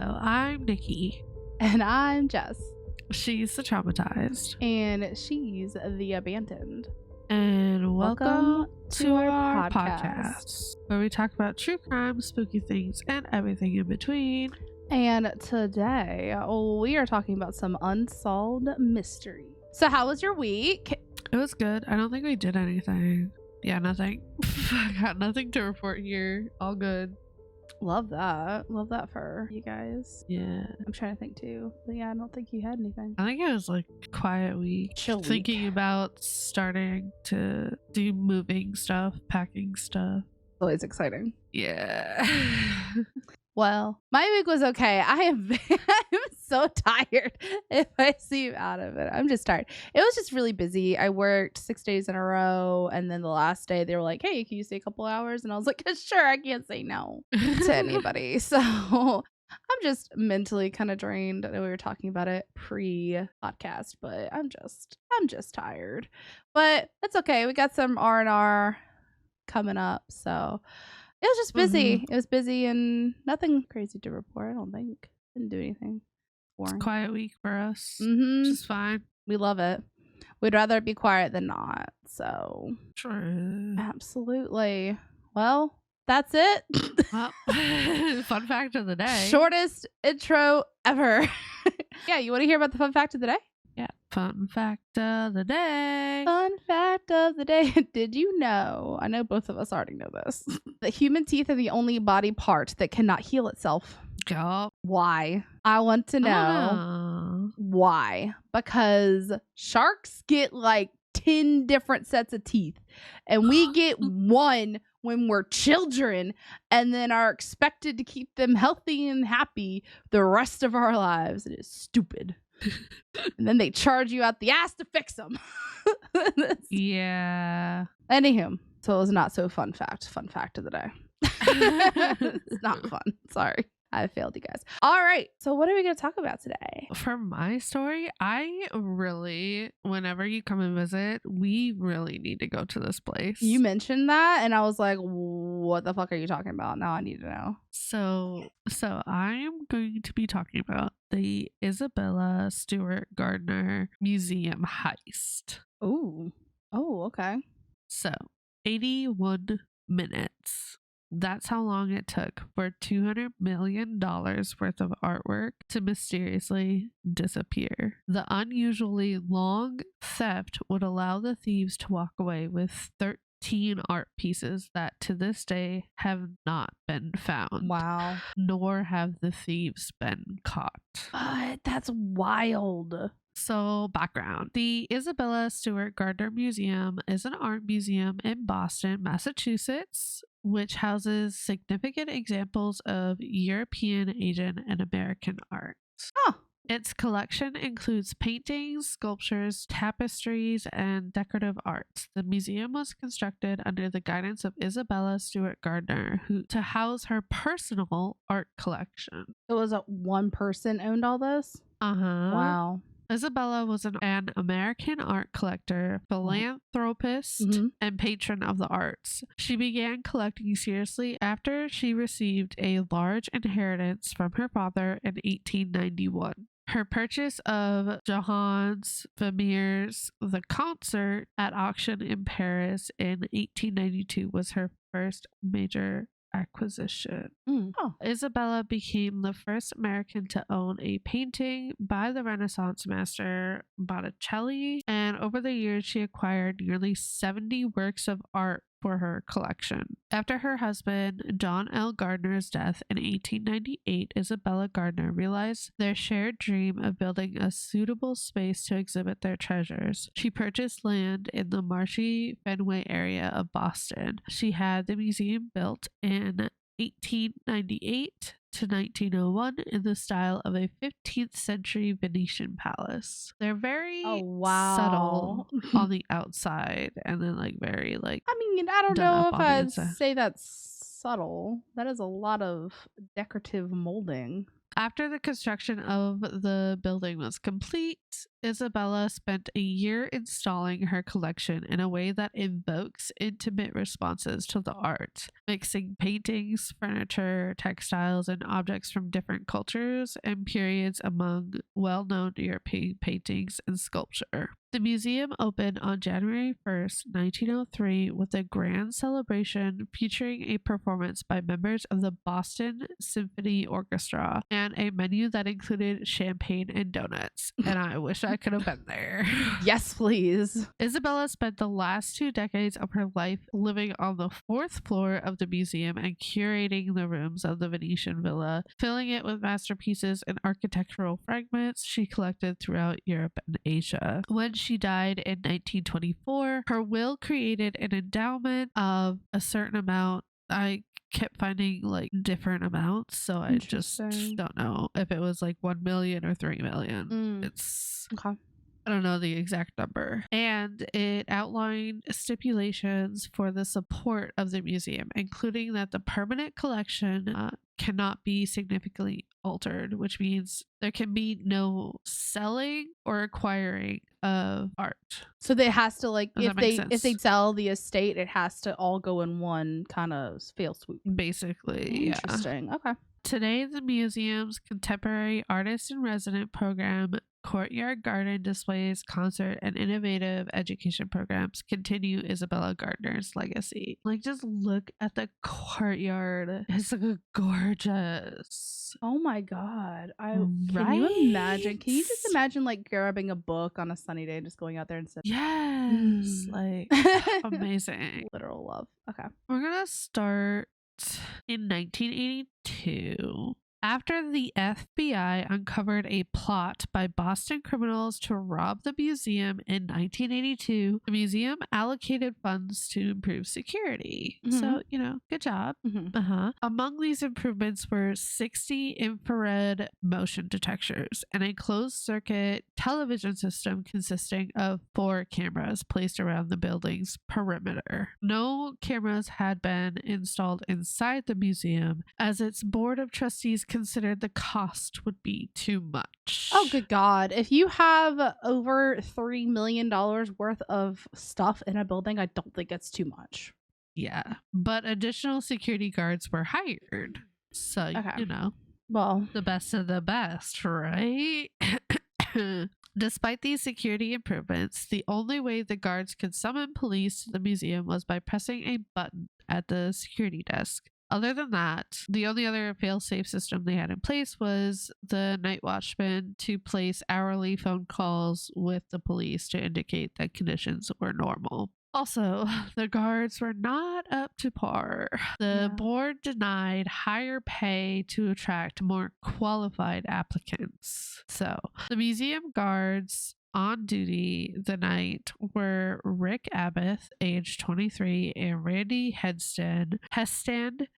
Hello, I'm Nikki. And I'm Jess. She's the traumatized. And she's the abandoned. And welcome to our podcast, podcast, where we talk about true crime, spooky things, and everything in between. And today we are talking about some unsolved mystery. So how was your week? It was good. I don't think we did anything. Yeah, nothing. I got nothing to report here. All good. Love that. Love that for you guys. Yeah. I'm trying to think too. But yeah, I don't think you had anything. I think it was like a quiet week. Chill week. Thinking about starting to do moving stuff, packing stuff. Always exciting. Yeah. Well, my week was okay. I'm so tired if I seem out of it. I'm just tired. It was just really busy. I worked 6 days in a row. And then the last day they were like, hey, can you stay a couple hours? And I was like, sure, I can't say no to anybody. So I'm just mentally kind of drained. I know we were talking about it pre-podcast, but I'm just tired. But it's okay. We got some R&R coming up. So it was just busy. Mhm. It was busy and nothing crazy to report. I don't think. Didn't do anything. It's a Boring. quiet week for us. Mm-hmm. Which is fine. We love it. We'd rather it be quiet than not. So True. absolutely. Well, that's it. Well, fun fact of the day. Shortest intro ever. Yeah, you want to hear about the fun fact of the day? Yeah. Fun fact of the day. Fun fact of the day. Did you know? I know both of us already know this. The human teeth are the only body part that cannot heal itself. Yup. Why? I want to know why. Because sharks get like 10 different sets of teeth, and we get one when we're children, and then are expected to keep them healthy and happy the rest of our lives. It is stupid. And then they charge you out the ass to fix them. Yeah. Anywho, so it was not so fun fact of the day. It's not fun. Sorry. I failed you guys. All right. So what are we going to talk about today? For my story, whenever you come and visit, we really need to go to this place. You mentioned that and I was like, what the fuck are you talking about? Now I need to know. So I'm going to be talking about the Isabella Stewart Gardner Museum heist. Oh, okay. So 81 minutes. That's how long it took for $200 million worth of artwork to mysteriously disappear. The unusually long theft would allow the thieves to walk away with 13 art pieces that to this day have not been found. Wow. Nor have the thieves been caught. But that's wild. So, background. The Isabella Stewart Gardner Museum is an art museum in Boston, Massachusetts, which houses significant examples of European, Asian, and American art. Oh. Its collection includes paintings, sculptures, tapestries, and decorative arts. The museum was constructed under the guidance of Isabella Stewart Gardner, to house her personal art collection. It was one person owned all this? Wow. Isabella was an American art collector, philanthropist, and patron of the arts. She began collecting seriously after she received a large inheritance from her father in 1891. Her purchase of Johannes Vermeer's The Concert at auction in Paris in 1892 was her first major acquisition. Isabella became the first American to own a painting by the Renaissance master Botticelli, and over the years she acquired nearly 70 works of art for her collection. After her husband John L. Gardner's death in 1898, Isabella Gardner realized their shared dream of building a suitable space to exhibit their treasures. She purchased land in the marshy Fenway area of Boston. She had the museum built in 1898 to 1901 in the style of a 15th century Venetian palace. They're very subtle on the outside, and then like very like, I mean, I don't know if I'd say that's subtle. That is a lot of decorative molding. After the construction of the building was complete, Isabella spent a year installing her collection in a way that invokes intimate responses to the art, mixing paintings, furniture, textiles, and objects from different cultures and periods among well-known European paintings and sculpture. The museum opened on January 1st, 1903, with a grand celebration featuring a performance by members of the Boston Symphony Orchestra and a menu that included champagne and donuts. And I wish I could have been there. Yes, please. Isabella spent the last 2 decades of her life living on the 4th floor of the museum and curating the rooms of the Venetian villa, filling it with masterpieces and architectural fragments she collected throughout Europe and Asia. When she died in 1924, her will created an endowment of a certain amount. I kept finding like different amounts, so I just don't know if it was like 1 million or 3 million. It's okay. I don't know the exact number. And it outlined stipulations for the support of the museum, including that the permanent collection cannot be significantly altered, which means there can be no selling or acquiring of art. So they has to like if they sell the estate, it has to all go in one kind of fail swoop. Basically, interesting. Yeah. Okay. Today, the museum's contemporary artist in resident program, courtyard garden displays, concert, and innovative education programs continue Isabella Gardner's legacy. Like, just look at the courtyard. It's like gorgeous. Oh my god. Can you imagine? Can you just imagine like grabbing a book on a sunny day and just going out there and sitting? Yes. Like, amazing. Literal love. Okay. We're gonna start in 1982. After the FBI uncovered a plot by Boston criminals to rob the museum in 1982, the museum allocated funds to improve security. So, good job. Among these improvements were 60 infrared motion detectors and a closed circuit television system consisting of 4 cameras placed around the building's perimeter. No cameras had been installed inside the museum, as its board of trustees considered the cost would be too much. Oh, good God. If you have over $3 million worth of stuff in a building, I don't think it's too much. Yeah. But additional security guards were hired. So, well, the best of the best, right? Despite these security improvements, the only way the guards could summon police to the museum was by pressing a button at the security desk. Other than that, the only other fail-safe system they had in place was the night watchman to place hourly phone calls with the police to indicate that conditions were normal. Also, the guards were not up to par. The board denied higher pay to attract more qualified applicants. So, the museum guards on duty the night were Rick Abbott, age 23, and Randy Heston,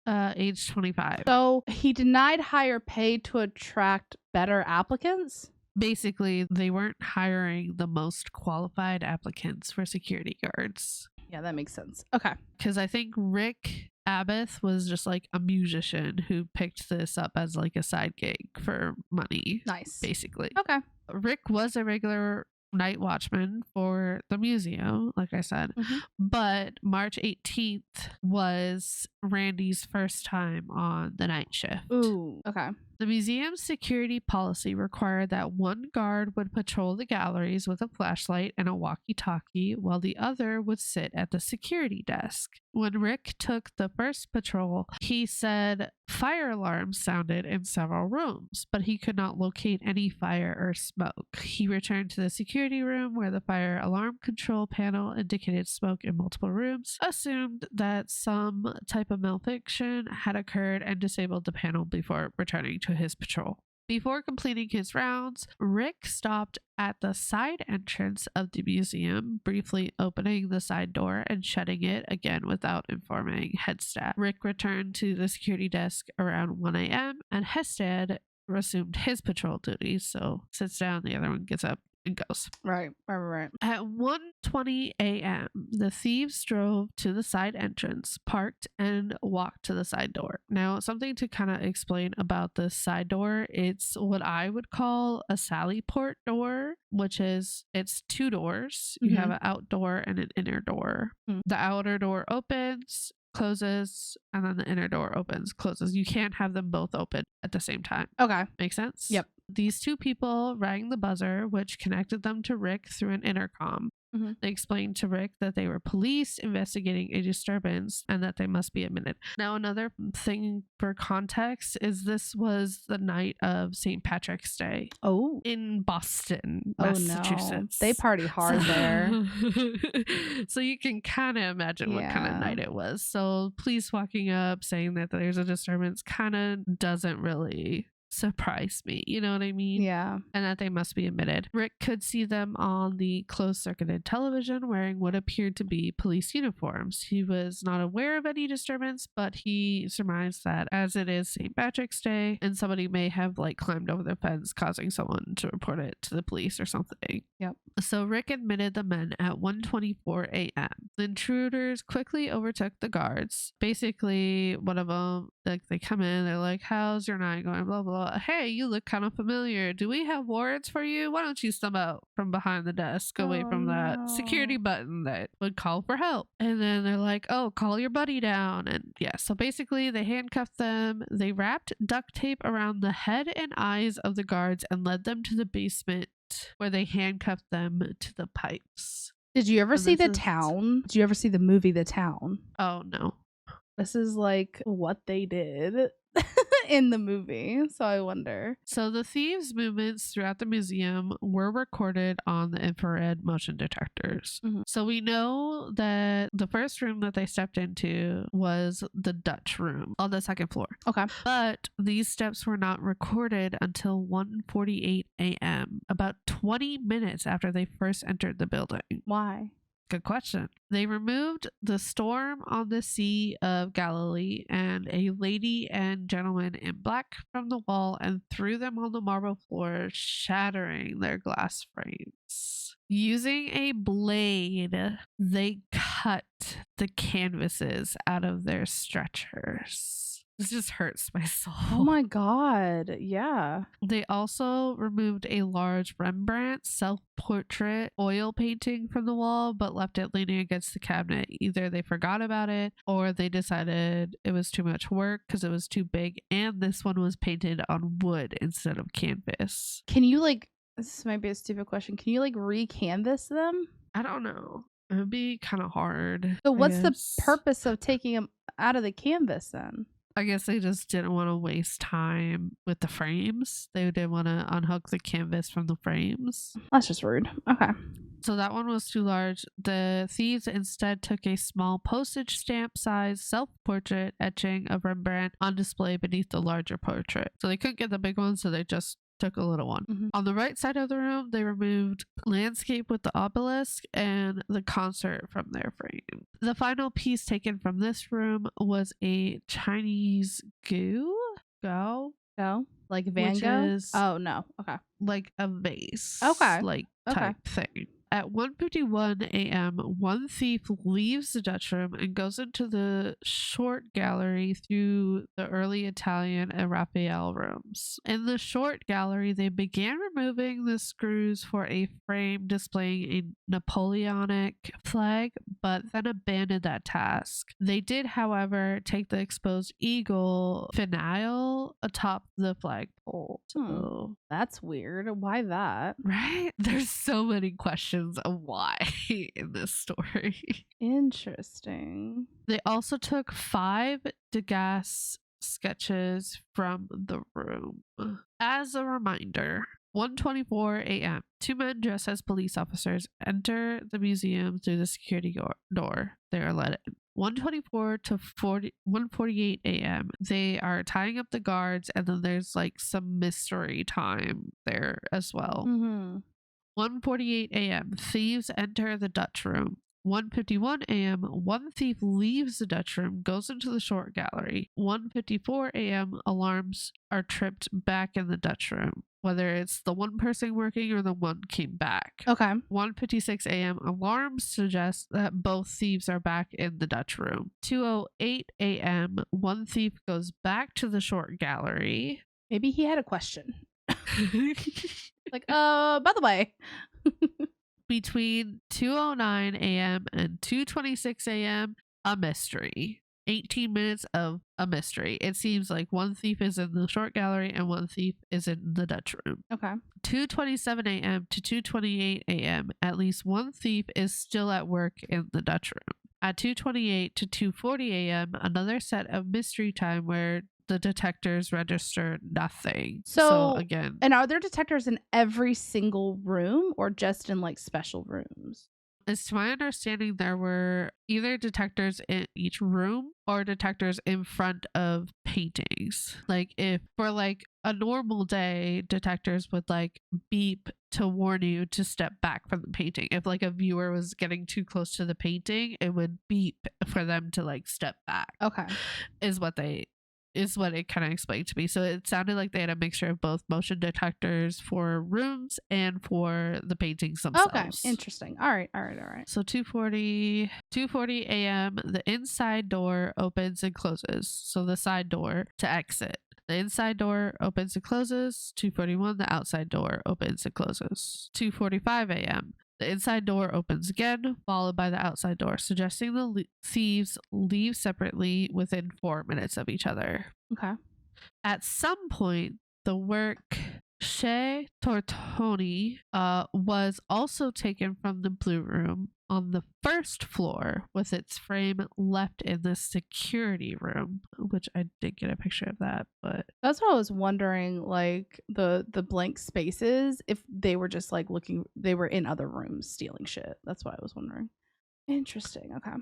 age 25. So he denied higher pay to attract better applicants? Basically, they weren't hiring the most qualified applicants for security guards. Yeah, that makes sense. Okay. Because I think Rick Abbott was just like a musician who picked this up as like a side gig for money. Nice. Basically. Okay. Rick was a regular night watchman for the museum, like I said, but March 18th was Randy's first time on the night shift. Ooh, okay. The museum's security policy required that one guard would patrol the galleries with a flashlight and a walkie-talkie, while the other would sit at the security desk. When Rick took the first patrol, he said fire alarms sounded in several rooms, but he could not locate any fire or smoke. He returned to the security room where the fire alarm control panel indicated smoke in multiple rooms, assumed that some type of malfunction had occurred, and disabled the panel before returning to his patrol. Before completing his rounds, Rick stopped at the side entrance of the museum, briefly opening the side door and shutting it again without informing head staff. Rick returned to the security desk around 1 a.m. and Hested resumed his patrol duties, so sits down, the other one gets up. and goes. Right. At 1:20 a.m., the thieves drove to the side entrance, parked, and walked to the side door. Now, something to kind of explain about this side door, it's what I would call a sally port door, which is it's two doors. You have an outdoor and an inner door. The outer door opens, closes, and then the inner door opens, closes. You can't have them both open at the same time. Okay. Make sense? Yep. These two people rang the buzzer, which connected them to Rick through an intercom. They explained to Rick that they were police investigating a disturbance and that they must be admitted. Now, another thing for context is this was the night of St. Patrick's Day. Oh. In Boston, Massachusetts. No. They party hard there. So you can kind of imagine what kind of night it was. So police walking up saying that there's a disturbance kind of doesn't really surprise me, you know what I mean? Yeah. And that they must be admitted. Rick could see them on the closed-circuited television wearing what appeared to be police uniforms. He was not aware of any disturbance, but he surmised that as it is St. Patrick's Day and somebody may have like climbed over the fence causing someone to report it to the police or something. Yep. So Rick admitted the men at 1:24 a.m. The intruders quickly overtook the guards. Basically, one of them, like, they come in, they're like, how's your night going? Blah, blah. Hey, you look kind of familiar. Do we have warrants for you? Why don't you step out from behind the desk away from that security button that would call for help? And then they're like, oh, call your buddy down. And yeah, so basically they handcuffed them. They wrapped duct tape around the head and eyes of the guards and led them to the basement where they handcuffed them to the pipes. Did you ever see The Town? Did you ever see the movie The Town? Oh, no. This is like what they did in the movie, so I wonder. So the thieves' movements throughout the museum were recorded on the infrared motion detectors. So we know that the first room that they stepped into was the Dutch room on the second floor. Okay. But these steps were not recorded until 1:48 a.m., about 20 minutes after they first entered the building. Why? Good question. They removed the storm on the Sea of Galilee and a lady and gentleman in black from the wall and threw them on the marble floor, shattering their glass frames. Using a blade, they cut the canvases out of their stretchers. This just hurts my soul. Oh my God. Yeah. They also removed a large Rembrandt self-portrait oil painting from the wall, but left it leaning against the cabinet. Either they forgot about it or they decided it was too much work because it was too big. And this one was painted on wood instead of canvas. Can you this might be a stupid question. Can you re-canvas them? I don't know. It would be kind of hard. So what's the purpose of taking them out of the canvas then? I guess they just didn't want to waste time with the frames. They didn't want to unhook the canvas from the frames. That's just rude. Okay. So that one was too large. The thieves instead took a small postage stamp size self-portrait etching of Rembrandt on display beneath the larger portrait. So they couldn't get the big one, so they just took a little one. On the right side of the room, they removed landscape with the obelisk and the concert from their frame. The final piece taken from this room was a Chinese Go? Like Van Gogh? Oh, no. Okay. Like a vase. Okay. Type thing. At 1:51 a.m., one thief leaves the Dutch room and goes into the short gallery through the early Italian and Raphael rooms. In the short gallery, they began removing the screws for a frame displaying a Napoleonic flag, but then abandoned that task. They did, however, take the exposed eagle finial atop the flagpole. So that's weird. Why that? Right? There's so many questions of why in this story. Interesting. They also took 5 Degas sketches from the room. As a reminder, 1:24 a.m., 2 men dressed as police officers enter the museum through the security door. They are let in. 1:24 to 1:48 a.m. They are tying up the guards, and then there's some mystery time there as well. 1:48 a.m. Thieves enter the Dutch room. 1:51 a.m. One thief leaves the Dutch room, goes into the short gallery. 1:54 a.m. Alarms are tripped back in the Dutch room. whether it's the one person working or the one came back. Okay. 1:56 a.m. alarms suggest that both thieves are back in the Dutch room. 2:08 a.m. one thief goes back to the short gallery. Maybe he had a question. Like, by the way. Between 2:09 a.m. and 2:26 a.m., a mystery. 18 minutes of a mystery. It seems like one thief is in the short gallery and one thief is in the Dutch room. Okay. 2:27 a.m. to 2:28 a.m., at least one thief is still at work in the Dutch room. At 2:28 to 2:40 a.m., another set of mystery time where the detectors register nothing. So again, and are there detectors in every single room or just in like special rooms? As to my understanding, there were either detectors in each room or detectors in front of paintings. Like if for like a normal day, detectors would like beep to warn you to step back from the painting. If like a viewer was getting too close to the painting, it would beep for them to like step back. Okay. Is what it kind of explained to me. So it sounded like they had a mixture of both motion detectors for rooms and for the paintings themselves. Okay, interesting. All right. So 2:40 a.m. the inside door opens and closes. So the side door to exit. The inside door opens and closes. 2:41 the outside door opens and closes. 2:45 a.m. the inside door opens again, followed by the outside door, suggesting the thieves leave separately within 4 minutes of each other. Okay. At some point, the work Chez Tortoni was also taken from the Blue Room on the first floor, with its frame left in the security room, which I did get a picture of that. But that's what I was wondering, like the blank spaces, if they were just like looking, they were in other rooms stealing shit. That's what I was wondering. Interesting. Okay.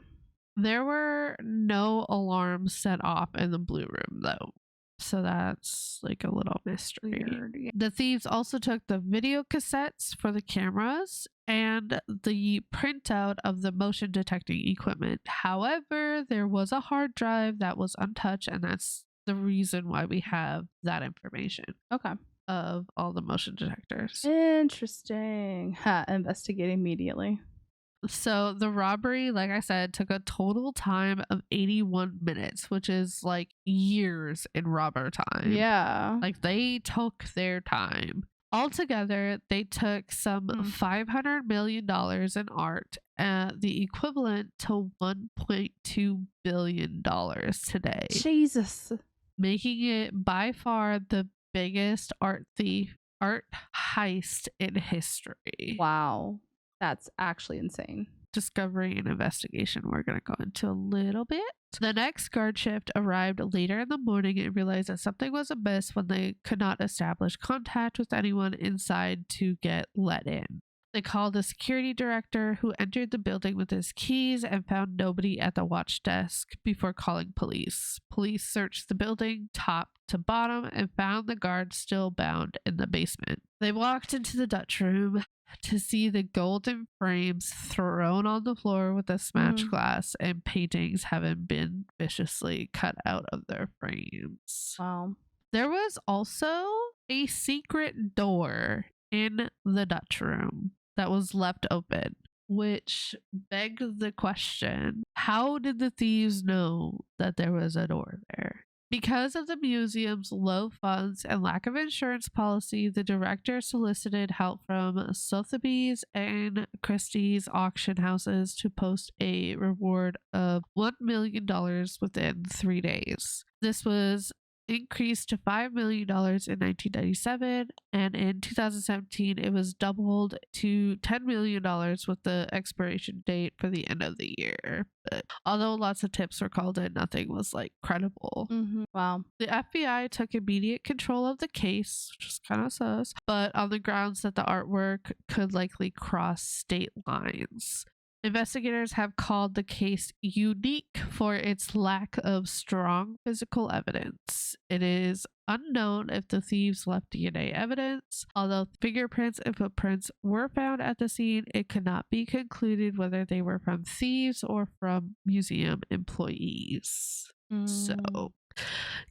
There were no alarms set off in the Blue Room, though. So that's like a little mystery. Weird, yeah. The thieves also took the video cassettes for the cameras and the printout of the motion detecting equipment. However, there was a hard drive that was untouched, and that's the reason why we have that information. Okay. Of all the motion detectors. Interesting. Investigate immediately. So the robbery, like I said, took a total time of 81 minutes, which is like years in robber time. Yeah. Like they took their time. Altogether, they took some $500 million in art, the equivalent to $1.2 billion today. Jesus. Making it by far the biggest art heist in history. Wow. That's actually insane. Discovery and investigation we're going to go into a little bit. The next guard shift arrived later in the morning and realized that something was amiss when they could not establish contact with anyone inside to get let in. They called the security director, who entered the building with his keys and found nobody at the watch desk before calling police. Police searched the building top to bottom and found the guard still bound in the basement. They walked into the Dutch room to see the golden frames thrown on the floor with the smashed glass and paintings having been viciously cut out of their frames. Wow. There was also a secret door in the Dutch room that was left open, which begged the question, how did the thieves know that there was a door there? Because of the museum's low funds and lack of insurance policy, the director solicited help from Sotheby's and Christie's auction houses to post a reward of $1 million within 3 days. This was increased to $5 million in 1997, and in 2017 it was doubled to $10 million with the expiration date for the end of the year. But although lots of tips were called in, nothing was like credible. Wow. The FBI took immediate control of the case, which is kind of sus, but on the grounds that the artwork could likely cross state lines. Investigators have called the case unique for its lack of strong physical evidence. It is unknown if the thieves left DNA evidence. Although fingerprints and footprints were found at the scene, it could not be concluded whether they were from thieves or from museum employees. So,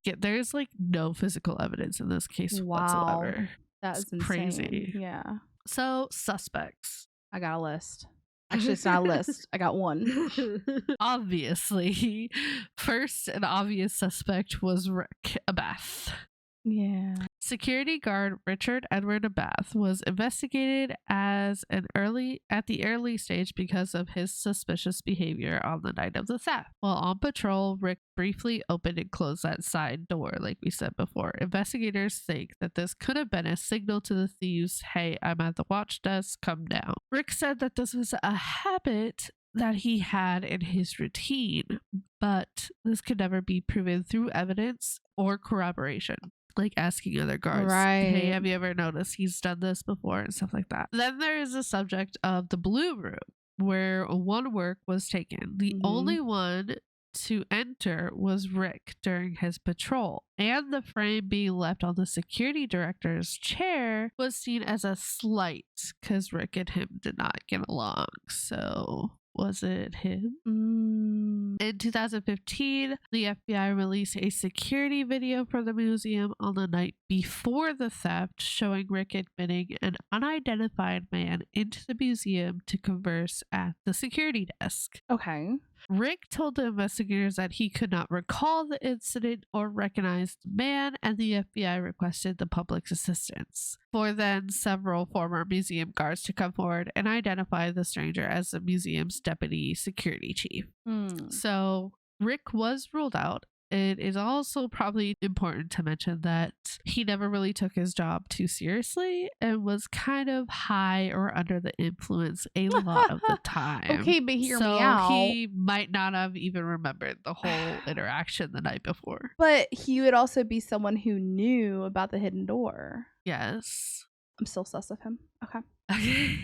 yeah, there's like no physical evidence in this case whatsoever. That is insane. Crazy. Yeah. So, suspects. I got a list. Actually, it's not a list. I got one. Obviously, first an obvious suspect was Rick Abath. Yeah. Security guard Richard Edward Abath was investigated at the early stage because of his suspicious behavior on the night of the theft. While on patrol, Rick briefly opened and closed that side door, like we said before. Investigators think that this could have been a signal to the thieves, "Hey, I'm at the watch desk, come down." Rick said that this was a habit that he had in his routine, but this could never be proven through evidence or corroboration. Like asking other guards, "Hey, have you ever noticed he's done this before?" and stuff like that. Then there is the subject of the blue room, where one work was taken. The only one to enter was Rick during his patrol, and the frame being left on the security director's chair was seen as a slight because Rick and him did not get along. So was it him? In 2015, the FBI released a security video for the museum on the night before the theft, showing Rick admitting an unidentified man into the museum to converse at the security desk. Okay. Rick told the investigators that he could not recall the incident or recognize the man, and the FBI requested the public's assistance for then several former museum guards to come forward and identify the stranger as the museum's deputy security chief. So Rick was ruled out. It is also probably important to mention that he never really took his job too seriously and was kind of high or under the influence a lot of the time. Okay, but hear me out. He might not have even remembered the whole interaction the night before. But he would also be someone who knew about the hidden door. Yes. I'm still sus of him. Okay.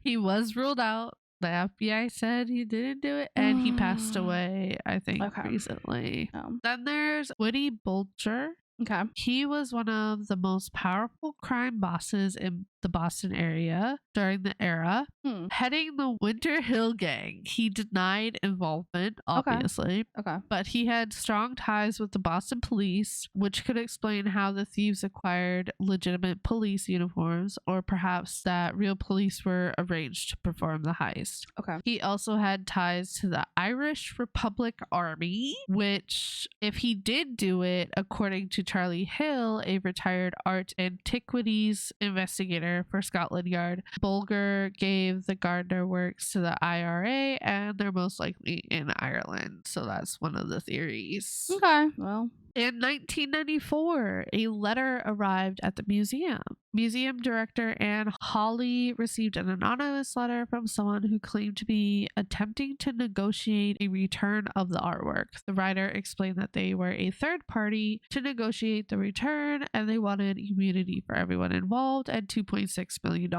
He was ruled out. The FBI said he didn't do it, and he passed away, I think, recently. Then there's Woody Bulger. Okay. He was one of the most powerful crime bosses in the Boston area during the era. Heading the Winter Hill Gang. He denied involvement, obviously. Okay. But he had strong ties with the Boston police, which could explain how the thieves acquired legitimate police uniforms, or perhaps that real police were arranged to perform the heist. Okay. He also had ties to the Irish Republic Army, which, if he did do it, according to Charlie Hill, a retired art antiquities investigator for Scotland Yard, Bulger gave the Gardner works to the IRA, and they're most likely in Ireland. So that's one of the theories. Okay. Well, in 1994, a letter arrived at the museum. Museum director Anne Hawley received an anonymous letter from someone who claimed to be attempting to negotiate a return of the artwork. The writer explained that they were a third party to negotiate the return, and they wanted immunity for everyone involved and $2.6 million.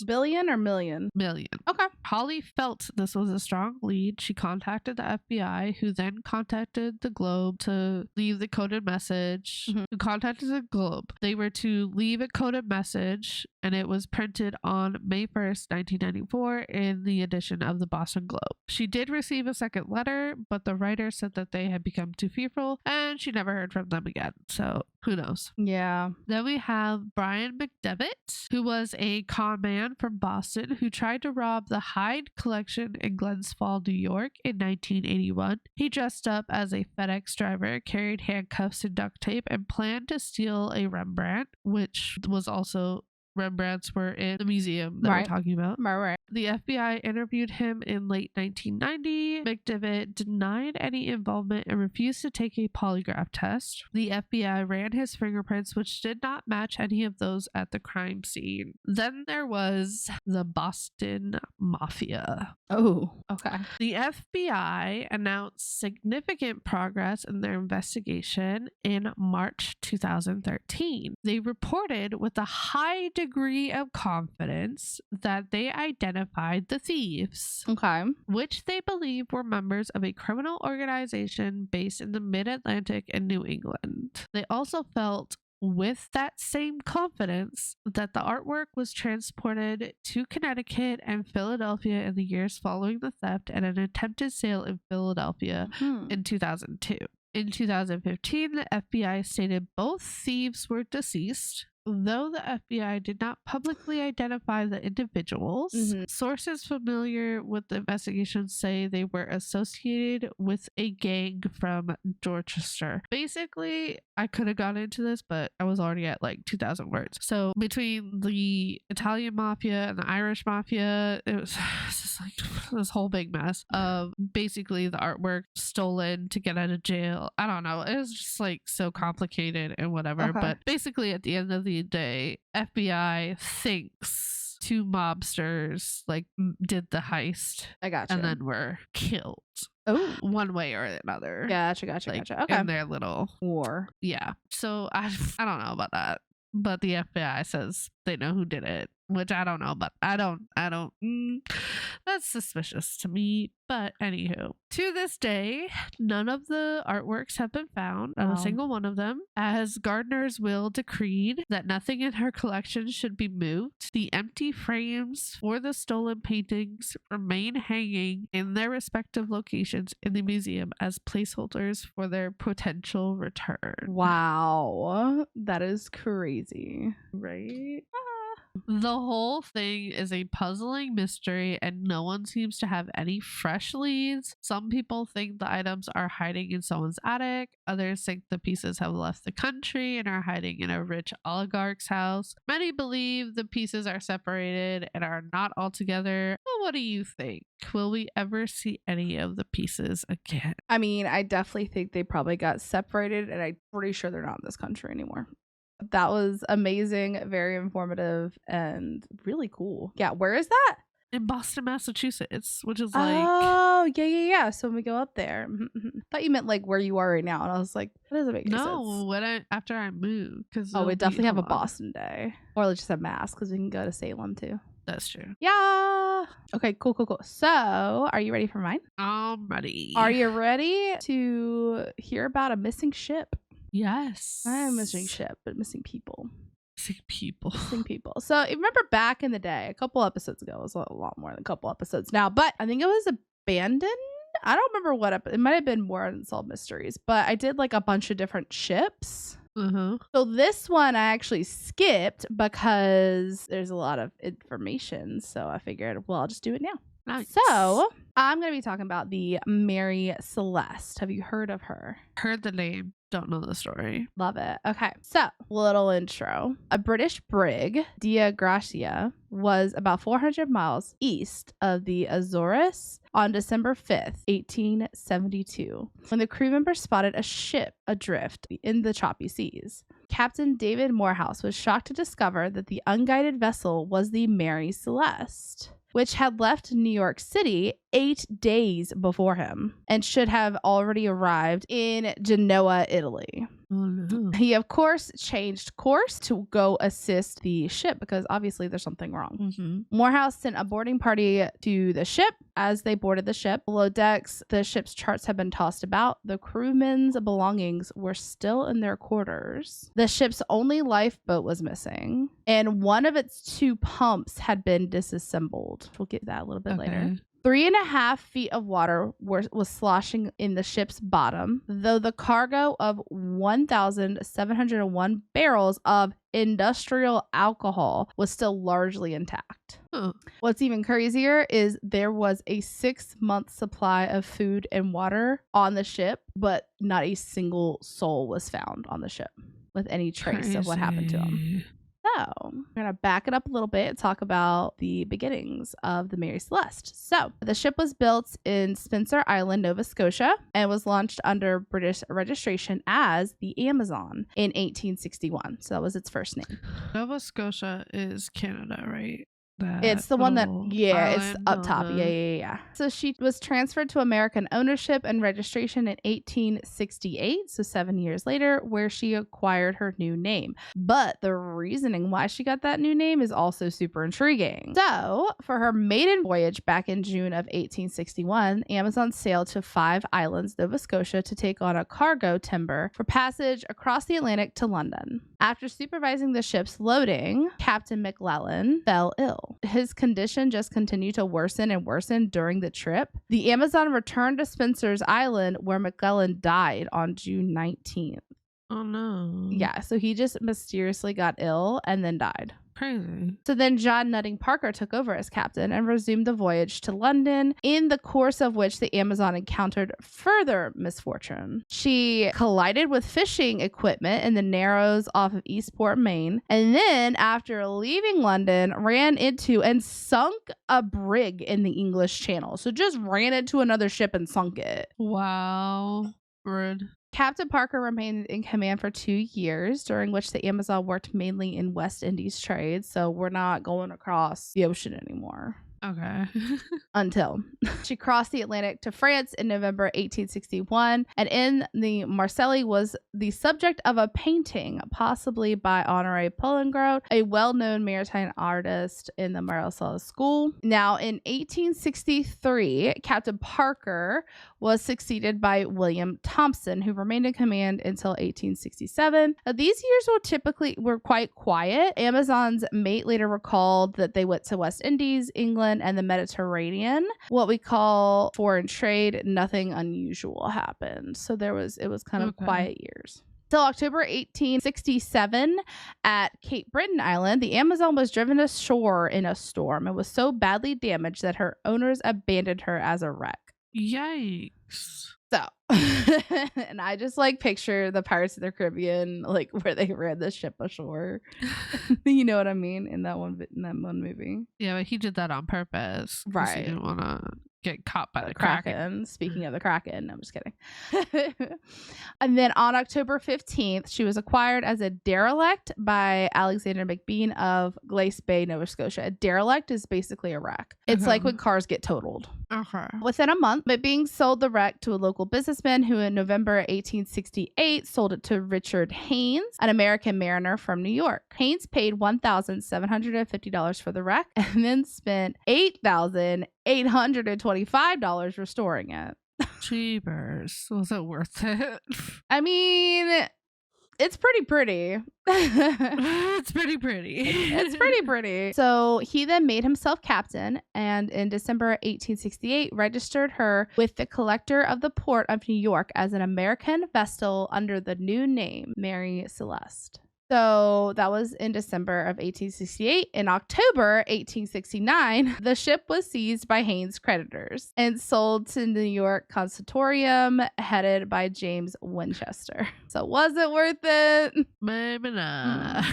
Billion or million? Million. Okay. Hawley felt this was a strong lead. She contacted the FBI, who then contacted the Globe to leave the coded message. Who contacted the Globe. They were to leave a coded message, and it was printed on May 1st, 1994 in the edition of the Boston Globe. She did receive a second letter, but the writer said that they had become too fearful, and she never heard from them again. So who knows? Yeah. Then we have Brian McDevitt, who was a con man from Boston who tried to rob the Hyde Collection in Glens Falls, New York in 1981. He dressed up as a FedEx driver, carried handcuffs and duct tape, and planned to steal a Rembrandt, which was also Rembrandts were in the museum that we're talking about. Right. The FBI interviewed him in late 1990. McDevitt denied any involvement and refused to take a polygraph test. The FBI ran his fingerprints, which did not match any of those at the crime scene. Then there was the Boston Mafia. Oh, okay. The FBI announced significant progress in their investigation in March 2013. They reported with a high degree of confidence that they identified the thieves, which they believe were members of a criminal organization based in the Mid-Atlantic and New England. They also felt with that same confidence that the artwork was transported to Connecticut and Philadelphia in the years following the theft and an attempted sale in Philadelphia in 2002. In 2015, the FBI stated both thieves were deceased, Though the FBI did not publicly identify the individuals, sources familiar with the investigation say they were associated with a gang from Dorchester. Basically, I could have gone into this, but I was already at like 2,000 words. So between the Italian mafia and the Irish mafia, it was just like this whole big mess of basically the artwork stolen to get out of jail. I don't know. It was just like so complicated and whatever. But basically at the end of the day, FBI thinks 2 mobsters like did the heist. I gotcha. And then were killed. Oh, one way or another. Gotcha. Okay. In their little war. Yeah. So I don't know about that. But the FBI says they know who did it, which I don't know, but that's suspicious to me. But anywho, to this day, none of the artworks have been found, not a single one of them, as Gardner's will decreed that nothing in her collection should be moved. The empty frames for the stolen paintings remain hanging in their respective locations in the museum as placeholders for their potential return. Wow, that is crazy. Right? The whole thing is a puzzling mystery and no one seems to have any fresh leads. Some people think the items are hiding in someone's attic. Others think the pieces have left the country and are hiding in a rich oligarch's house. Many believe the pieces are separated and are not all together. Well, what do you think? Will we ever see any of the pieces again? I mean, I definitely think they probably got separated and I'm pretty sure they're not in this country anymore. That was amazing, very informative, and really cool. Yeah, where is that? In Boston, Massachusetts, which is like... Oh, yeah. So when we go up there. I thought you meant like where you are right now. And I was like, that doesn't make sense. No, after I move. We definitely have a Boston day. Or let's just have Mass because we can go to Salem too. That's true. Yeah. Okay, cool. So, are you ready for mine? I'm ready. Are you ready to hear about a missing ship? Yes. I'm missing ship, but missing people. Missing people. So remember back in the day, a couple episodes ago, it was a lot more than a couple episodes now, but I think it was abandoned. I don't remember what it might have been more Unsolved Mysteries, but I did like a bunch of different ships. So this one I actually skipped because there's a lot of information. So I figured, well, I'll just do it now. Nice. So I'm going to be talking about the Mary Celeste. Have you heard of her? Heard the name. Don't know the story. Love it. Okay. So, little intro. A British brig, Dia Gracia, was about 400 miles east of the Azores on December 5th, 1872, when the crew members spotted a ship adrift in the choppy seas. Captain David Morehouse was shocked to discover that the unguided vessel was the Mary Celeste, which had left New York City 8 days before him and should have already arrived in Genoa, Italy. Oh, no. He, of course, changed course to go assist the ship because obviously there's something wrong. Morehouse sent a boarding party to the ship. As they boarded the ship, below decks, the ship's charts had been tossed about. The crewmen's belongings were still in their quarters. The ship's only lifeboat was missing, and one of its 2 pumps had been disassembled. We'll get to that a little bit later. 3.5 feet of water was sloshing in the ship's bottom, though the cargo of 1,701 barrels of industrial alcohol was still largely intact. What's even crazier is there was a 6-month supply of food and water on the ship, but not a single soul was found on the ship with any trace of what happened to them. So, we're going to back it up a little bit and talk about the beginnings of the Mary Celeste. So, the ship was built in Spencer Island, Nova Scotia, and was launched under British registration as the Amazon in 1861. So, that was its first name. Nova Scotia is Canada, right? It's the one that, it's up top. Yeah. So she was transferred to American ownership and registration in 1868, so 7 years later, where she acquired her new name. But the reasoning why she got that new name is also super intriguing. So, for her maiden voyage back in June of 1861, Amazon sailed to 5 islands, Nova Scotia, to take on a cargo timber for passage across the Atlantic to London. After supervising the ship's loading, Captain McClellan fell ill. His condition just continued to worsen and worsen during the trip. The Amazon returned to Spencer's Island, where McClellan died on June 19th. Oh no. Yeah, so he just mysteriously got ill and then died. Crazy. So then John Nutting Parker took over as captain and resumed the voyage to London, in the course of which the Amazon encountered further misfortune. She collided with fishing equipment in the Narrows off of Eastport, Maine, and then, after leaving London, ran into and sunk a brig in the English Channel. So just ran into another ship and sunk it. Wow. Rude. Captain Parker remained in command for 2 years, during which the Amazon worked mainly in West Indies trade. So we're not going across the ocean anymore. Okay. Until she crossed the Atlantic to France in November 1861, and in the Marseille was the subject of a painting, possibly by Honoré Polingrot, a well-known maritime artist in the Mary Celeste school. Now, in 1863, Captain Parker was succeeded by William Thompson, who remained in command until 1867. Now, these years were quite quiet. Amazon's mate later recalled that they went to West Indies, England, and the Mediterranean. What we call foreign trade, nothing unusual happened. So it was kind of quiet years. Till October 1867, at Cape Breton Island, the Amazon was driven ashore in a storm and was so badly damaged that her owners abandoned her as a wreck. Yikes. So, and I just picture the Pirates of the Caribbean, where they ran the ship ashore. You know what I mean? In that one movie. Yeah, but he did that on purpose. Right. He didn't want to get caught by the Kraken. Speaking of the Kraken, no, I'm just kidding. And then on October 15th, she was acquired as a derelict by Alexander McBean of Glace Bay, Nova Scotia. A derelict is basically a wreck. It's like when cars get totaled. Okay. Within a month, McBean sold the wreck to a local businessman who in November 1868 sold it to Richard Haynes, an American mariner from New York. Haynes paid $1,750 for the wreck and then spent $8,825 restoring it. Jeepers. Was it worth it? I mean, it's pretty. It's pretty pretty. It's pretty pretty. So he then made himself captain, and in December 1868 registered her with the collector of the port of New York as an American vessel under the new name Mary Celeste. So that was in December of 1868. In October 1869, the ship was seized by Haynes' creditors and sold to the New York Conservatorium, headed by James Winchester. So was it worth it? Maybe not.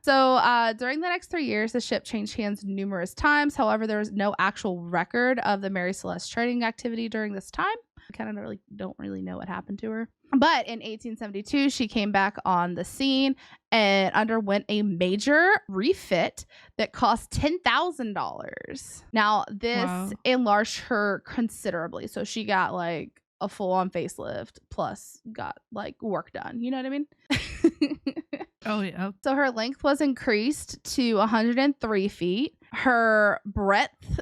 So during the next 3 years, the ship changed hands numerous times. However, there was no actual record of the Mary Celeste trading activity during this time. I kind of don't really know what happened to her. But in 1872, she came back on the scene and underwent a major refit that cost $10,000. Now, this enlarged her considerably. So she got a full-on facelift plus got work done. You know what I mean? Oh, yeah. So her length was increased to 103 feet. Her breadth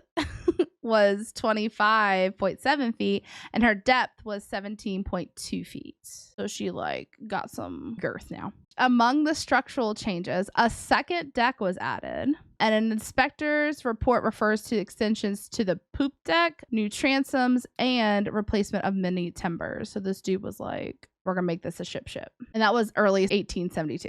was 25.7 feet, and her depth was 17.2 feet. So she got some girth now. Among the structural changes, a second deck was added, and an inspector's report refers to extensions to the poop deck, new transoms, and replacement of many timbers. So this dude was like, we're gonna make this a ship. And that was early 1872.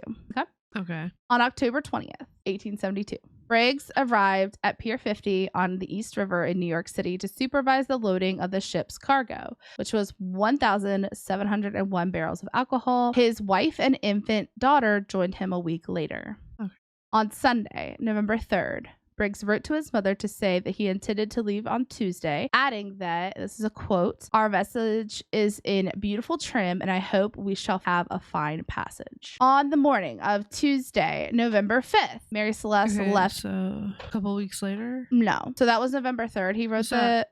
Okay. On October 20th, 1872, Briggs arrived at Pier 50 on the East River in New York City to supervise the loading of the ship's cargo, which was 1,701 barrels of alcohol. His wife and infant daughter joined him a week later. Okay. On Sunday, November 3rd, Briggs wrote to his mother to say that he intended to leave on Tuesday, adding that, this is a quote, "Our message is in beautiful trim, and I hope we shall have a fine passage." On the morning of Tuesday, November 5th, Mary Celeste left. So a couple weeks later? No. So that was November 3rd.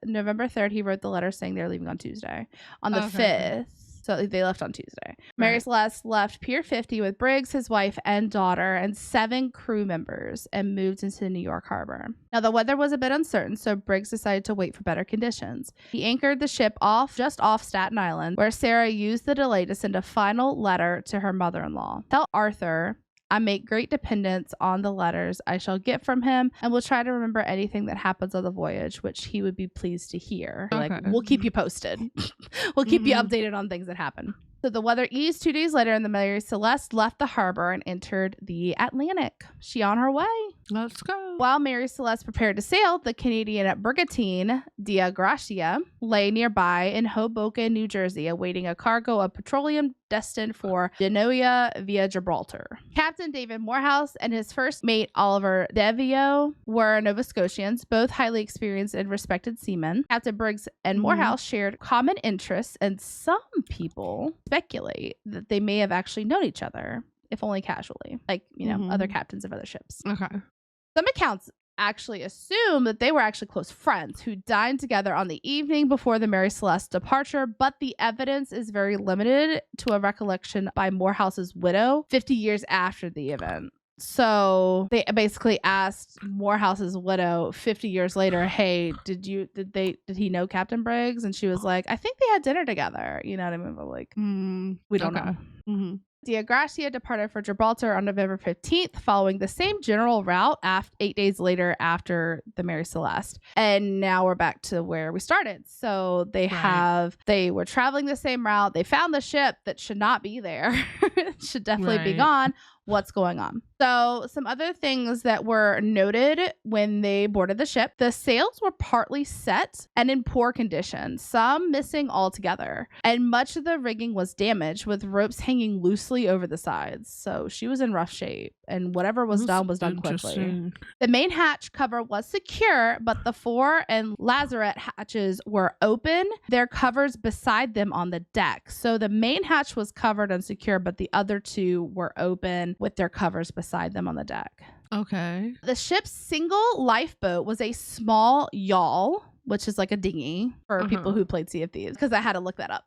November 3rd, he wrote the letter saying they're leaving on Tuesday. On the 5th. So they left on Tuesday. Mary Celeste left Pier 50 with Briggs, his wife and daughter, and 7 crew members and moved into New York Harbor. Now, the weather was a bit uncertain, so Briggs decided to wait for better conditions. He anchored the ship just off Staten Island, where Sarah used the delay to send a final letter to her mother-in-law. "Tell Arthur I make great dependence on the letters I shall get from him, and will try to remember anything that happens on the voyage, which he would be pleased to hear." Okay. We'll keep you posted. We'll keep you updated on things that happen. So the weather eased 2 days later, and the Mary Celeste left the harbor and entered the Atlantic. She on her way. Let's go. While Mary Celeste prepared to sail, the Canadian brigantine Dea Gracia lay nearby in Hoboken, New Jersey, awaiting a cargo of petroleum destined for Genoa via Gibraltar. Captain David Morehouse and his first mate Oliver Devio were Nova Scotians, both highly experienced and respected seamen. Captain Briggs and Morehouse shared common interests, and some people speculate that they may have actually known each other, if only casually, like, other captains of other ships. Okay. Some accounts actually assume that they were actually close friends who dined together on the evening before the Mary Celeste's departure, but the evidence is very limited to a recollection by Morehouse's widow 50 years after the event. So they basically asked Morehouse's widow 50 years later, hey, did he know Captain Briggs? And she was like, I think they had dinner together. You know what I mean? But like, we don't know. Mm-hmm. Dea Gracia departed for Gibraltar on November 15th, following the same general route 8 days later after the Mary Celeste. And now we're back to where we started. So they were traveling the same route. They found the ship that should not be there. It should definitely be gone. What's going on? So some other things that were noted when they boarded the ship: the sails were partly set and in poor condition, some missing altogether, and much of the rigging was damaged, with ropes hanging loosely over the sides. So she was in rough shape, and whatever was done quickly. The main hatch cover was secure, but the fore and lazarette hatches were open, their covers beside them on the deck. So the main hatch was covered and secure, but the other two were open with their covers beside them on the deck. Okay. The ship's single lifeboat was a small yawl, which is like a dinghy for people who played Sea of Thieves, because I had to look that up.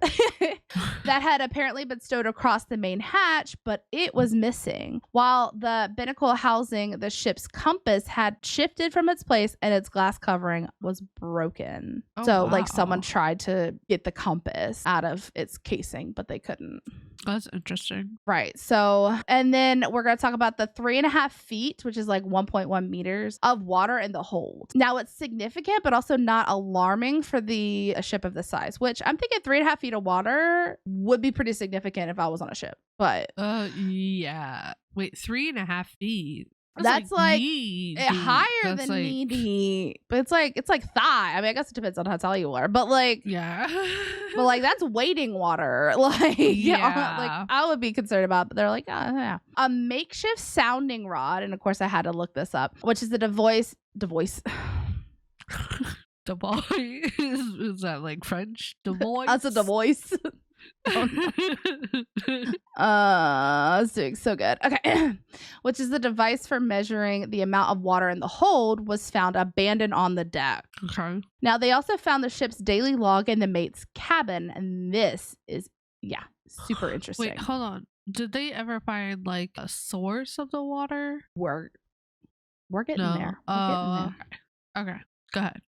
That had apparently been stowed across the main hatch, but it was missing. While the binnacle housing the ship's compass had shifted from its place and its glass covering was broken. Like someone tried to get the compass out of its casing, but they couldn't. That's interesting. Right. So, and then we're going to talk about the 3.5 feet, which is like 1.1 meters of water in the hold. Now it's significant, but also not alarming for a ship of this size, which I'm thinking 3.5 feet of water would be pretty significant if I was on a ship. But yeah. Wait, 3.5 feet. That's like higher than knee deep. But it's like thigh. I mean, I guess it depends on how tall you are. But like, yeah. But like, that's wading water. Like, yeah. Like I would be concerned about. But they're like, oh, yeah. A makeshift sounding rod, and of course I had to look this up, which is the devoice. Is that like French? Devoice? That's a devoice. I was doing so good. Okay. Which is the device for measuring the amount of water in the hold, was found abandoned on the deck. Okay. Now they also found the ship's daily log in the mate's cabin, and this is super interesting. Wait, hold on. Did they ever find like a source of the water? We're getting there. Okay. Go ahead.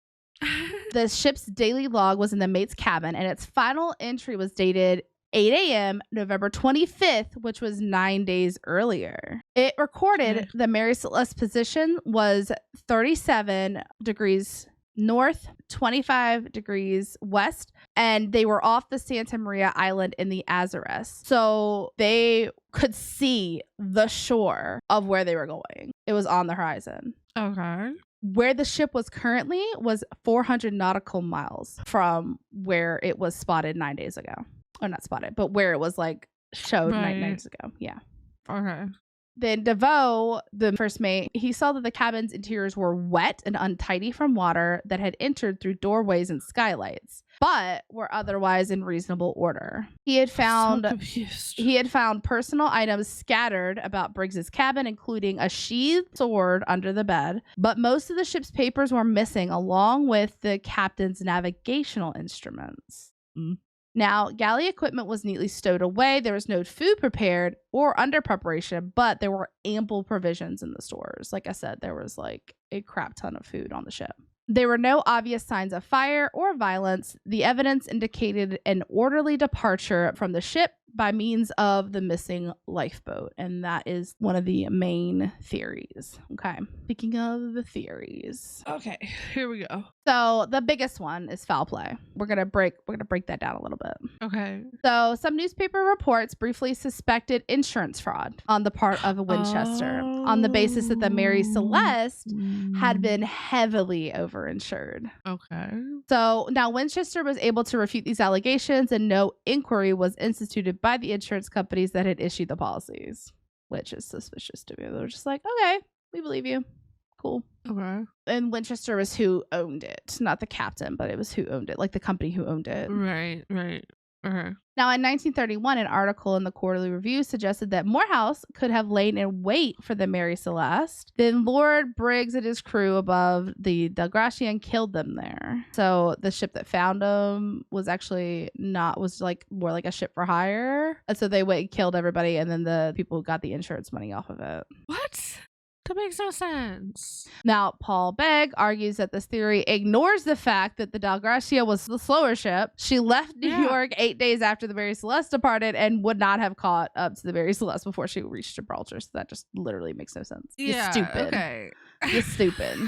The ship's daily log was in the mate's cabin, and its final entry was dated 8 a.m. November 25th, which was 9 days earlier. It recorded the Mary Celeste's position was 37 degrees north, 25 degrees west, and they were off the Santa Maria Island in the Azores. So they could see the shore of where they were going. It was on the horizon. Okay. Where the ship was currently was 400 nautical miles from where it was spotted 9 days ago. Or not spotted, but where it was like showed 9 days ago. Yeah. Okay. Then DeVoe, the first mate, he saw that the cabin's interiors were wet and untidy from water that had entered through doorways and skylights, but were otherwise in reasonable order. He had found personal items scattered about Briggs's cabin, including a sheathed sword under the bed, but most of the ship's papers were missing, along with the captain's navigational instruments. Now, galley equipment was neatly stowed away. There was no food prepared or under preparation, but there were ample provisions in the stores. Like I said, there was like a crap ton of food on the ship. There were no obvious signs of fire or violence. The evidence indicated an orderly departure from the ship by means of the missing lifeboat. And that is one of the main theories. Okay. Speaking of the theories. Okay, here we go. So the biggest one is foul play. We're gonna break that down a little bit. Okay. So some newspaper reports briefly suspected insurance fraud on the part of Winchester on the basis that the Mary Celeste had been heavily overinsured. Okay. So now Winchester was able to refute these allegations, and no inquiry was instituted by the insurance companies that had issued the policies, which is suspicious to me. They were just like, okay, we believe you. Cool. Okay. And Winchester was who owned it, not the captain, but it was who owned it, like the company who owned it. Right. Okay. Now, in 1931, an article in the Quarterly Review suggested that Morehouse could have lain in wait for the Mary Celeste, then lured Briggs and his crew above the Dalgratia and killed them there. So the ship that found them was actually was like more like a ship for hire. And so they went and killed everybody, and then the people who got the insurance money off of it. What? That makes no sense. Now, Paul Begg argues that this theory ignores the fact that the Dalgratia was the slower ship. She left New York 8 days after the Mary Celeste departed and would not have caught up to the Mary Celeste before she reached Gibraltar. So that just literally makes no sense. Yeah, You're stupid. Okay. You're stupid.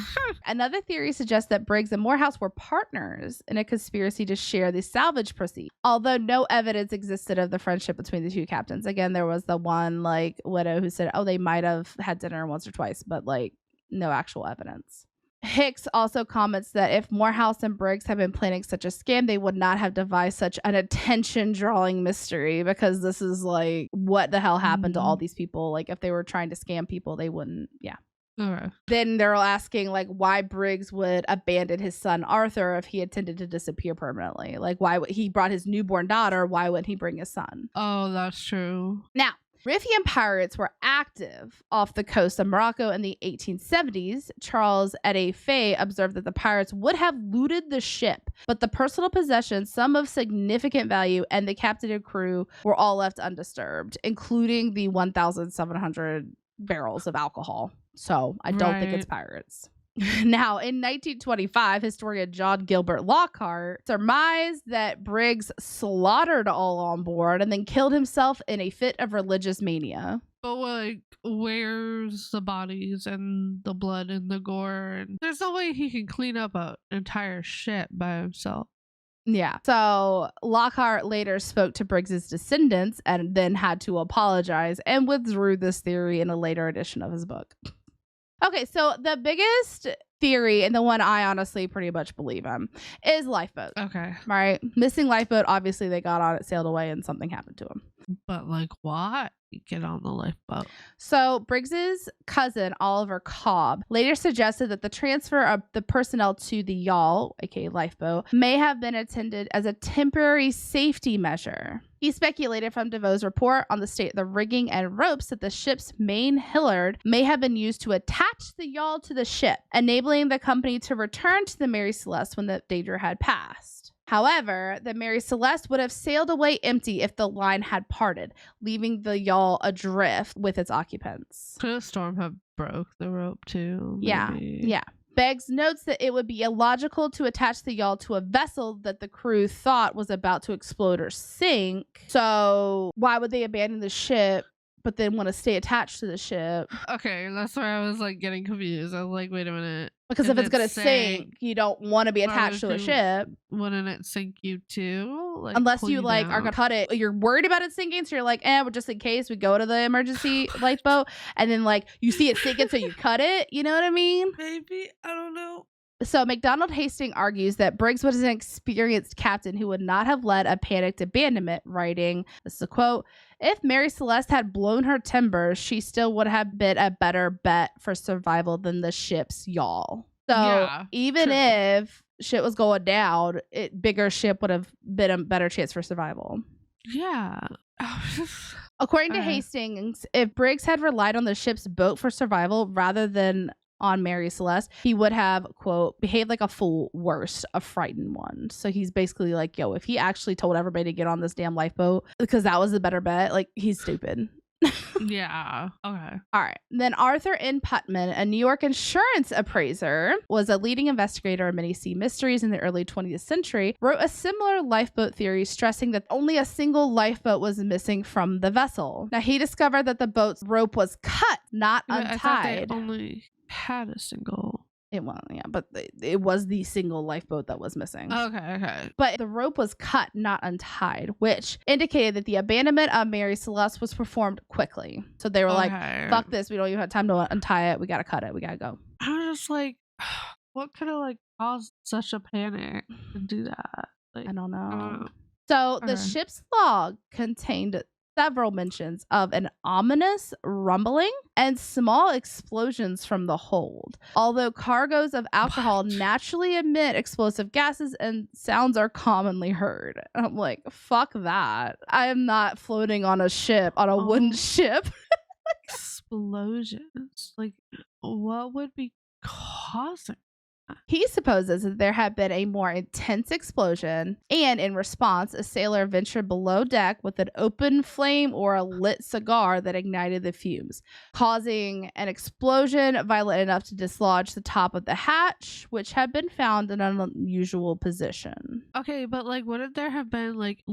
Another theory suggests that Briggs and Morehouse were partners in a conspiracy to share the salvage proceeds, although no evidence existed of the friendship between the two captains. Again, there was the one like widow who said, oh, they might have had dinner once or twice, but like no actual evidence. Hicks also comments that if Morehouse and Briggs had been planning such a scam, they would not have devised such an attention-drawing mystery, because this is like, what the hell happened to all these people? Like, if they were trying to scam people, they wouldn't. Yeah. Okay. Then they're asking like why Briggs would abandon his son Arthur if he intended to disappear permanently. Like, why would he brought his newborn daughter? Why wouldn't he bring his son? Oh, that's true. Now, Riffian pirates were active off the coast of Morocco in the 1870s. Charles Ede Fay observed that the pirates would have looted the ship, but the personal possessions, some of significant value, and the captain and crew were all left undisturbed, including the 1,700 barrels of alcohol. So I don't think it's pirates. Now, in 1925, historian John Gilbert Lockhart surmised that Briggs slaughtered all on board and then killed himself in a fit of religious mania. But like, where's the bodies and the blood and the gore? And there's no way he can clean up an entire ship by himself. Yeah. So Lockhart later spoke to Briggs's descendants and then had to apologize and withdrew this theory in a later edition of his book. Okay, so the biggest theory, and the one I honestly pretty much believe in, is lifeboat. Okay. Right? Missing lifeboat. Obviously, they got on it, sailed away, and something happened to him. But like, why get on the lifeboat? So Briggs's cousin, Oliver Cobb, later suggested that the transfer of the personnel to the yawl, aka lifeboat, may have been intended as a temporary safety measure. He speculated from DeVoe's report on the state of the rigging and ropes that the ship's main hilliard may have been used to attach the yawl to the ship, enabling the company to return to the Mary Celeste when the danger had passed. However, the Mary Celeste would have sailed away empty if the line had parted, leaving the yawl adrift with its occupants. Could a storm have broke the rope too? Maybe? Yeah. Beggs notes that it would be illogical to attach the yawl to a vessel that the crew thought was about to explode or sink. So why would they abandon the ship but then want to stay attached to the ship? Okay, that's where I was like getting confused. I was like, wait a minute. Because if it's going to sink, you don't want to be attached to a ship. Wouldn't it sink you too? Like, unless you like are going to cut it. You're worried about it sinking, so you're like, we're just in case we go to the emergency lifeboat. And then like you see it sinking, so you cut it. You know what I mean? Maybe. I don't know. So MacDonald Hastings argues that Briggs was an experienced captain who would not have led a panicked abandonment, writing, this is a quote, "If Mary Celeste had blown her timbers, she still would have been a better bet for survival than the ship's yawl." So yeah, even if shit was going down, bigger ship would have been a better chance for survival. Yeah. According to Hastings, if Briggs had relied on the ship's boat for survival rather than on Mary Celeste, he would have, quote, behaved like a fool, worse, a frightened one. So he's basically like, yo, if he actually told everybody to get on this damn lifeboat because that was the better bet, like, he's stupid. Yeah. Okay. All right. Then Arthur N. Putman, a New York insurance appraiser, was a leading investigator in many sea mysteries in the early 20th century, wrote a similar lifeboat theory stressing that only a single lifeboat was missing from the vessel. Now, he discovered that the boat's rope was cut, not untied. I thought they only had a single. It was, yeah, but it was the single lifeboat that was missing. Okay. But the rope was cut, not untied, which indicated that the abandonment of Mary Celeste was performed quickly. So they were like, fuck this. We don't even have time to untie it. We got to cut it. We got to go. I was just like, what could have like caused such a panic to do that? Like, I don't know. So the ship's log contained several mentions of an ominous rumbling and small explosions from the hold. Although cargoes of alcohol naturally emit explosive gases and sounds are commonly heard. I'm like, fuck that. I am not floating on a ship, on a wooden ship. Explosions. Like, what would be causing? He supposes that there had been a more intense explosion, and in response, a sailor ventured below deck with an open flame or a lit cigar that ignited the fumes, causing an explosion violent enough to dislodge the top of the hatch, which had been found in an unusual position. Okay, but like, wouldn't there have been like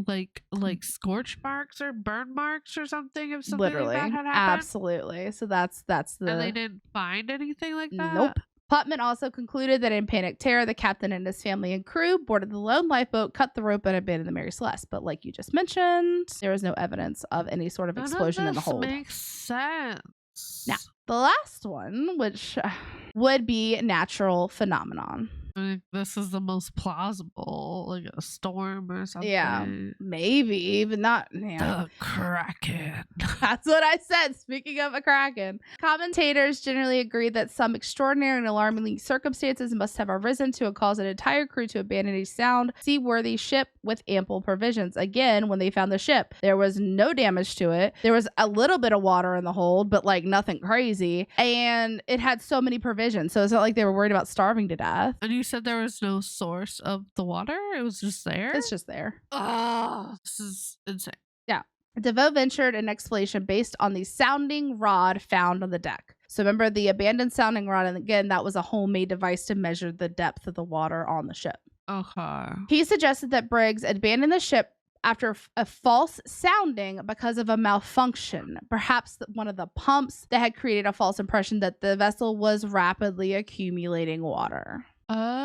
scorch marks or burn marks or something if something like that had happened? Absolutely. So that's the. And they didn't find anything like that. Nope. Putman also concluded that in panic terror, the captain and his family and crew boarded the lone lifeboat, cut the rope, and abandoned the Mary Celeste. But like you just mentioned, there was no evidence of any sort of explosion in the hold. Makes sense. Now, the last one, which would be natural phenomenon. This is the most plausible, like a storm or something. Yeah, maybe, but not. Yeah. The Kraken. That's what I said. Speaking of a Kraken, commentators generally agree that some extraordinary and alarming circumstances must have arisen to cause an entire crew to abandon a sound, seaworthy ship with ample provisions. Again, when they found the ship, there was no damage to it. There was a little bit of water in the hold, but like nothing crazy, and it had so many provisions. So it's not like they were worried about starving to death. And you said there was no source of the water? It was just there? It's just there. Oh, this is insane. Yeah. DeVoe ventured an explanation based on the sounding rod found on the deck. So remember the abandoned sounding rod, and again, that was a homemade device to measure the depth of the water on the ship. Okay. He suggested that Briggs abandoned the ship after a false sounding because of a malfunction. Perhaps one of the pumps that had created a false impression that the vessel was rapidly accumulating water. Oh,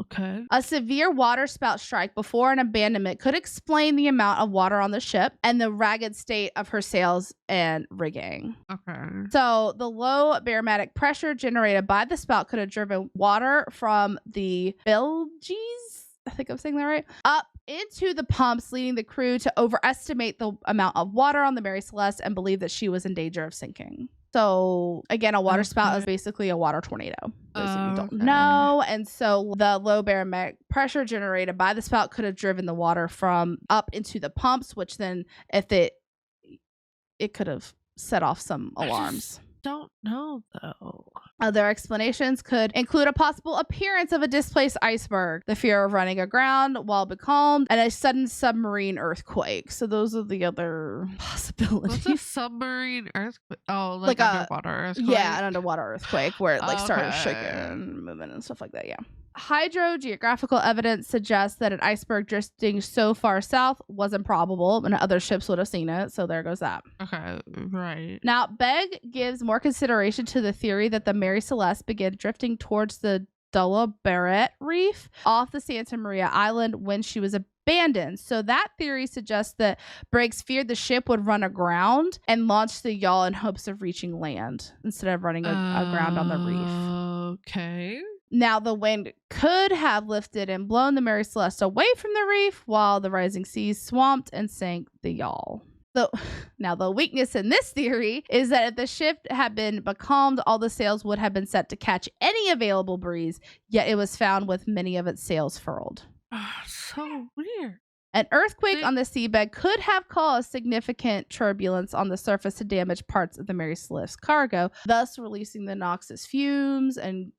okay. A severe water spout strike before an abandonment could explain the amount of water on the ship and the ragged state of her sails and rigging. Okay. So the low barometric pressure generated by the spout could have driven water from the bilges, I think I'm saying that right, up into the pumps, leading the crew to overestimate the amount of water on the Mary Celeste and believe that she was in danger of sinking. So again, a water spout is basically a water tornado. Those of you don't know. And so the low barometric pressure generated by the spout could have driven the water from up into the pumps, which then if it could have set off some alarms. Don't know though. Other explanations could include a possible appearance of a displaced iceberg, the fear of running aground while becalmed, and a sudden submarine earthquake. So those are the other possibilities. What's a submarine earthquake? Oh, like underwater earthquake? Yeah, an underwater earthquake where it like started shaking and moving and stuff like that, yeah. Hydrogeographical evidence suggests that an iceberg drifting so far south was improbable and other ships would have seen it. So there goes that. Okay, right. Now, Begg gives more consideration to the theory that the Mary Celeste began drifting towards the Della Barrett Reef off the Santa Maria Island when she was abandoned. So that theory suggests that Briggs feared the ship would run aground and launched the yawl in hopes of reaching land instead of running aground on the reef. Okay. Now, the wind could have lifted and blown the Mary Celeste away from the reef while the rising seas swamped and sank the yawl. Now, the weakness in this theory is that if the ship had been becalmed, all the sails would have been set to catch any available breeze, yet it was found with many of its sails furled. So weird. An earthquake on the seabed could have caused significant turbulence on the surface to damage parts of the Mary Celeste's cargo, thus releasing the noxious fumes and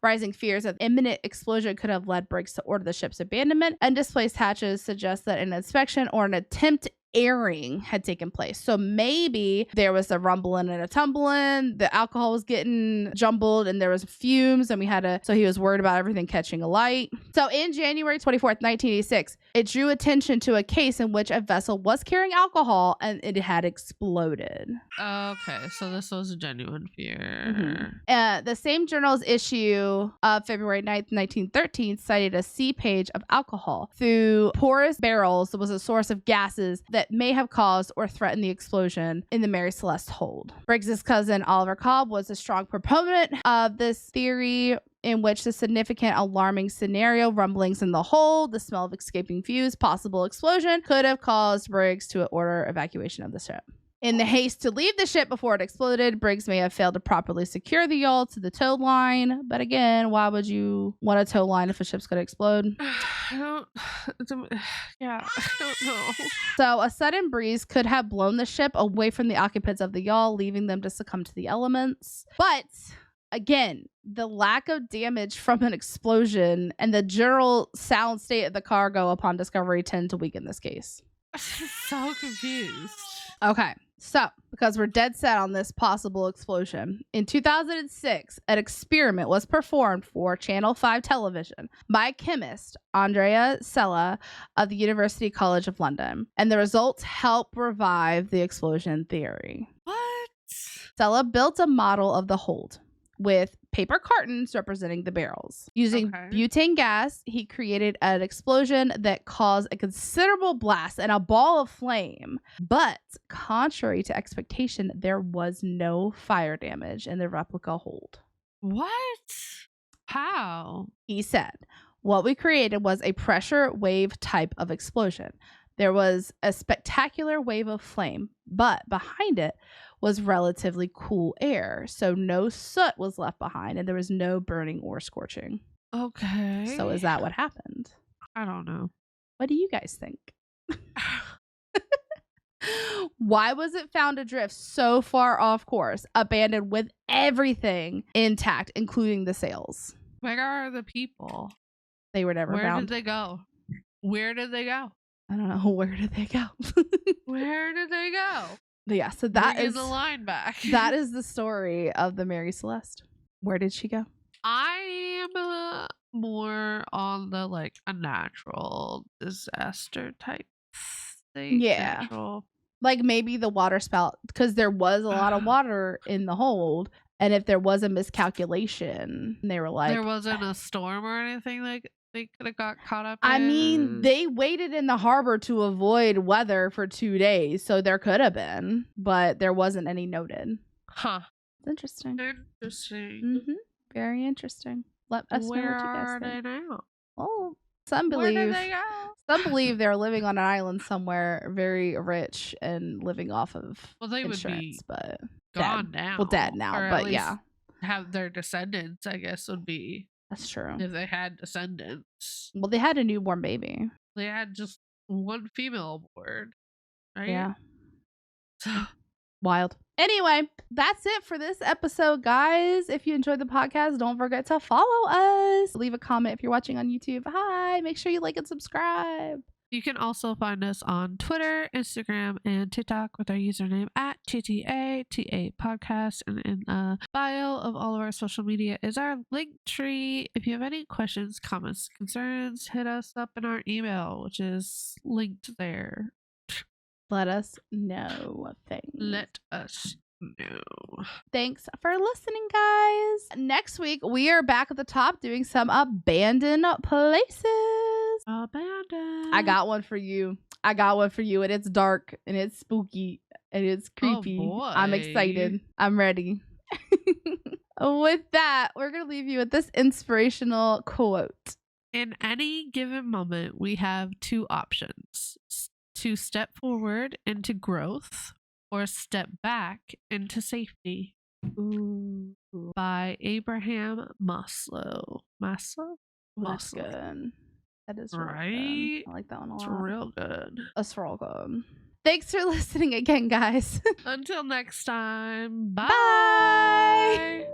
rising fears of imminent explosion could have led Briggs to order the ship's abandonment, and displaced hatches suggest that an inspection or an attempt airing had taken place. So maybe there was a rumbling and a tumbling, the alcohol was getting jumbled and there was fumes and so he was worried about everything catching alight. So in January 24th, 1986, it drew attention to a case in which a vessel was carrying alcohol and it had exploded. Okay, so this was a genuine fear. The same journal's issue of February 9th, 1913 cited a seepage of alcohol through porous barrels that was a source of gases that may have caused or threatened the explosion in the Mary Celeste hold. Briggs's cousin Oliver Cobb was a strong proponent of this theory, in which the significant alarming scenario, rumblings in the hold, the smell of escaping fumes, possible explosion, could have caused Briggs to order evacuation of the ship. In the haste to leave the ship before it exploded, Briggs may have failed to properly secure the yawl to the tow line. But again, why would you want a tow line if a ship's going to explode? I don't know. So a sudden breeze could have blown the ship away from the occupants of the yawl, leaving them to succumb to the elements. But again, the lack of damage from an explosion and the general sound state of the cargo upon discovery tend to weaken this case. I'm so confused. Okay, so because we're dead set on this possible explosion, in 2006, an experiment was performed for Channel 5 television by chemist Andrea Sella of the University College of London, and the results helped revive the explosion theory. What? Sella built a model of the hold with paper cartons representing the barrels. Using butane gas, he created an explosion that caused a considerable blast and a ball of flame. But contrary to expectation, there was no fire damage in the replica hold. What? How? He said, what we created was a pressure wave type of explosion. There was a spectacular wave of flame, but behind it was relatively cool air, so no soot was left behind and there was no burning or scorching. Okay. So is that what happened? I don't know. What do you guys think? Why was it found adrift so far off course, abandoned with everything intact, including the sails? Where are the people? They were never found. Where did they go? Where did they go? I don't know. Where did they go? Where did they go? But yeah, so that is the line back. That is the story of the Mary Celeste. Where did she go? I am more on the like a natural disaster type thing. Yeah. Natural. Like maybe the water spout, because there was a lot of water in the hold. And if there was a miscalculation, they were like, there wasn't a storm or anything like they could have got caught up in. I mean, they waited in the harbor to avoid weather for 2 days, so there could have been, but there wasn't any noted. Huh. It's interesting. Interesting. Very interesting. Let us know what you guys think. Where are they now? Well, some Where believe did they go? Some believe they're living on an island somewhere very rich and living off of they insurance, would be but gone now. Well, dead now, or but yeah. Have their descendants, I guess, would be. That's true. If they had descendants. Well, they had a newborn baby. They had just one female aboard, right? Yeah. Wild. Anyway, that's it for this episode, guys. If you enjoyed the podcast, don't forget to follow us. Leave a comment if you're watching on YouTube. Hi. Make sure you like and subscribe. You can also find us on Twitter, Instagram, and TikTok with our username at TTATA Podcast. And in the bio of all of our social media is our link tree. If you have any questions, comments, concerns, hit us up in our email, which is linked there. Let us know things. Let us know. Thanks for listening, guys. Next week, we are back at the top doing some abandoned places. Abandoned. I got one for you. And it's dark and it's spooky and it's creepy. Oh boy. I'm excited. I'm ready. With that, we're going to leave you with this inspirational quote. In any given moment, we have two options: to step forward into growth or step back into safety. Ooh. By Abraham Maslow. Maslow? That's good. That is really right. Good. I like that one a lot. It's real good. That's real good. Thanks for listening again, guys. Until next time. Bye. Bye.